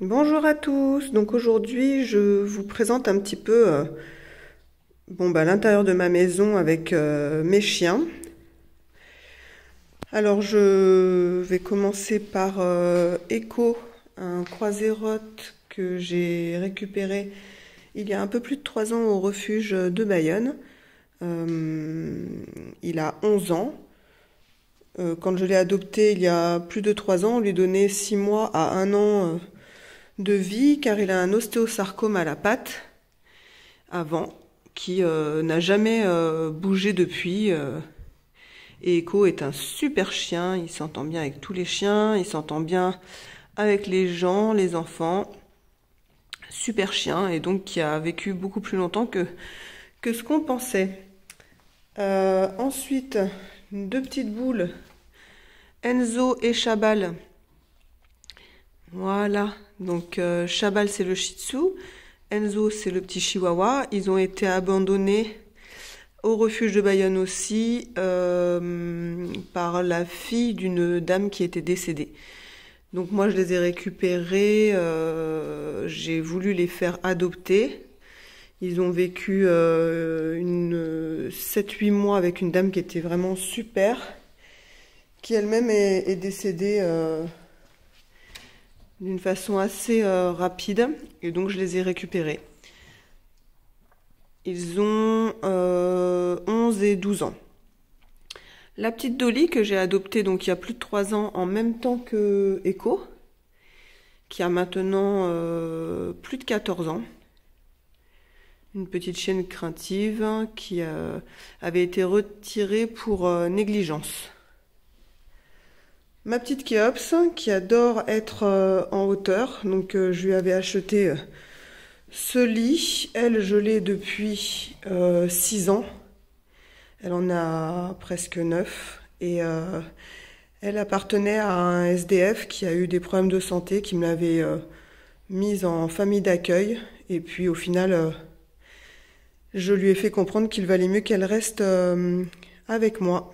Bonjour à tous, donc aujourd'hui je vous présente un petit peu l'intérieur de ma maison avec mes chiens. Alors je vais commencer par Echo, un croisé-roth que j'ai récupéré il y a un peu plus de 3 ans au refuge de Bayonne. Il a 11 ans. Quand je l'ai adopté il y a plus de 3 ans, on lui donnait 6 mois à 1 an de vie car il a un ostéosarcome à la patte avant qui n'a jamais bougé depuis. Et Echo est un super chien, il s'entend bien avec tous les chiens, il s'entend bien avec les gens, les enfants. Super chien et donc qui a vécu beaucoup plus longtemps que ce qu'on pensait. Ensuite, deux petites boules, Enzo et Chabal. Voilà, donc Chabal c'est le Shih Tzu, Enzo c'est le petit Chihuahua. Ils ont été abandonnés au refuge de Bayonne aussi par la fille d'une dame qui était décédée. Donc moi je les ai récupérés, j'ai voulu les faire adopter. Ils ont vécu 7-8 mois avec une dame qui était vraiment super, qui elle-même est décédée d'une façon assez rapide, et donc je les ai récupérés. Ils ont 11 et 12 ans. La petite Dolly que j'ai adoptée donc il y a plus de 3 ans en même temps que Echo, qui a maintenant plus de 14 ans. Une petite chienne craintive qui avait été retirée pour négligence. Ma petite Kéops qui adore être en hauteur, donc je lui avais acheté ce lit. Elle, je l'ai depuis 6 ans. Elle en a presque 9 et elle appartenait à un SDF qui a eu des problèmes de santé, qui me l'avait mise en famille d'accueil. Et puis au final, je lui ai fait comprendre qu'il valait mieux qu'elle reste avec moi.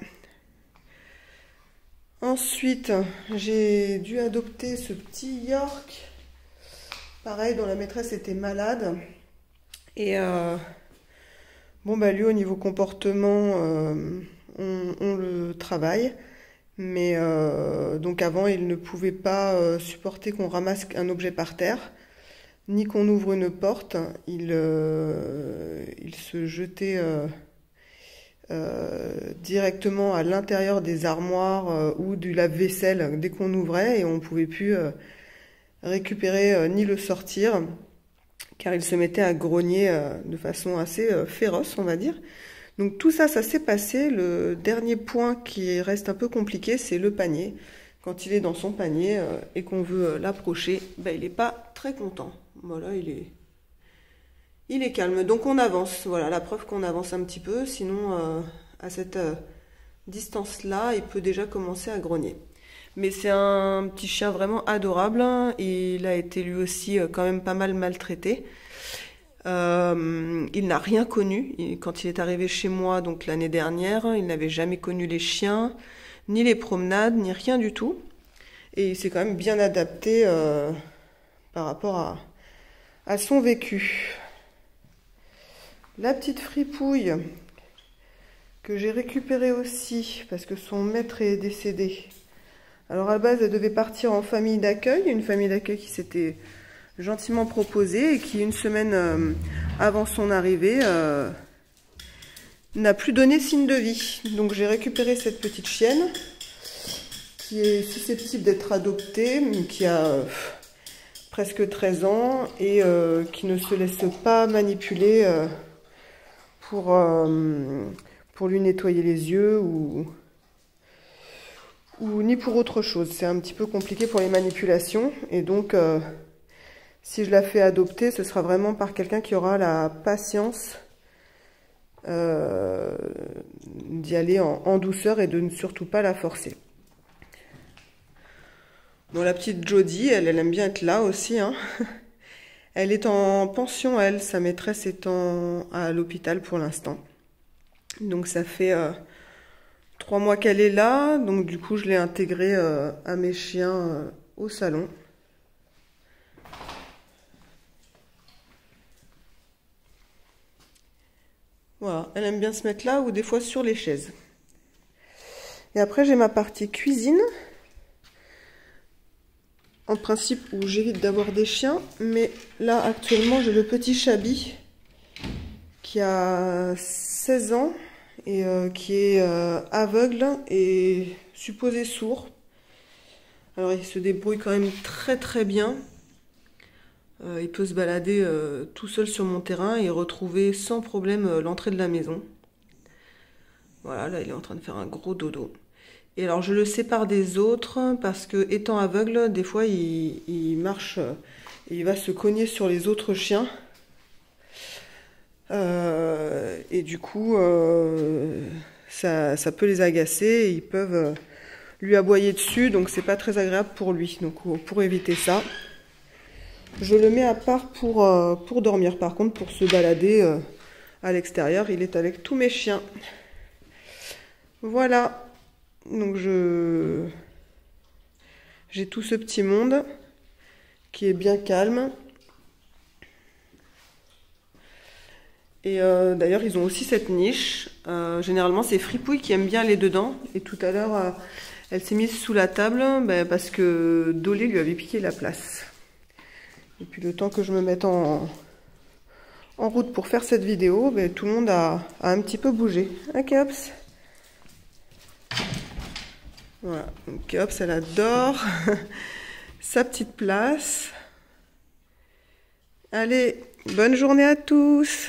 Ensuite, j'ai dû adopter ce petit York, pareil, dont la maîtresse était malade. Et lui, au niveau comportement, on le travaille. Mais donc avant, il ne pouvait pas supporter qu'on ramasse un objet par terre, ni qu'on ouvre une porte. Il se jetait directement à l'intérieur des armoires ou du lave-vaisselle dès qu'on ouvrait, et on ne pouvait plus récupérer ni le sortir, car il se mettait à grogner de façon assez féroce, on va dire. Donc tout ça, ça s'est passé. Le dernier point qui reste un peu compliqué, c'est le panier. Quand il est dans son panier et qu'on veut l'approcher, il n'est pas très content. Voilà, il est calme. Donc on avance. Voilà, la preuve qu'on avance un petit peu. Sinon, à cette distance-là, il peut déjà commencer à grogner. Mais c'est un petit chien vraiment adorable. Il a été lui aussi quand même pas mal maltraité. Il n'a rien connu. Quand il est arrivé chez moi, donc l'année dernière, il n'avait jamais connu les chiens, ni les promenades, ni rien du tout. Et il s'est quand même bien adapté par rapport à son vécu. La petite fripouille que j'ai récupérée aussi parce que son maître est décédé. Alors à la base, elle devait partir en famille d'accueil, une famille d'accueil qui s'était gentiment proposée et qui, une semaine avant son arrivée, n'a plus donné signe de vie. Donc j'ai récupéré cette petite chienne qui est susceptible d'être adoptée, mais qui a presque 13 ans et qui ne se laisse pas manipuler pour lui nettoyer les yeux ou ni pour autre chose. C'est un petit peu compliqué pour les manipulations, et donc si je la fais adopter, ce sera vraiment par quelqu'un qui aura la patience d'y aller en douceur et de ne surtout pas la forcer. Bon, la petite Jodie, elle aime bien être là aussi, hein. Elle est en pension, elle, sa maîtresse étant à l'hôpital pour l'instant. Donc ça fait 3 mois qu'elle est là, donc du coup je l'ai intégrée à mes chiens au salon. Voilà, elle aime bien se mettre là ou des fois sur les chaises. Et après, j'ai ma partie cuisine. En principe, où j'évite d'avoir des chiens. Mais là, actuellement, j'ai le petit Chabi qui a 16 ans et qui est aveugle et supposé sourd. Alors, il se débrouille quand même très très bien. Il peut se balader tout seul sur mon terrain et retrouver sans problème l'entrée de la maison. Voilà, là il est en train de faire un gros dodo. Et alors je le sépare des autres parce que étant aveugle, des fois il marche et il va se cogner sur les autres chiens. Et du coup, ça peut les agacer et ils peuvent lui aboyer dessus, donc c'est pas très agréable pour lui. Donc pour éviter ça, je le mets à part pour dormir. Par contre, pour se balader à l'extérieur, il est avec tous mes chiens. Voilà. Donc j'ai tout ce petit monde qui est bien calme. Et d'ailleurs, ils ont aussi cette niche. Généralement, c'est Fripouille qui aime bien aller dedans. Et tout à l'heure, elle s'est mise sous la table parce que Dolly lui avait piqué la place. Et puis le temps que je me mette en route pour faire cette vidéo, tout le monde a un petit peu bougé. Hein, Kéops? Voilà, donc Kéops, elle adore sa petite place. Allez, bonne journée à tous.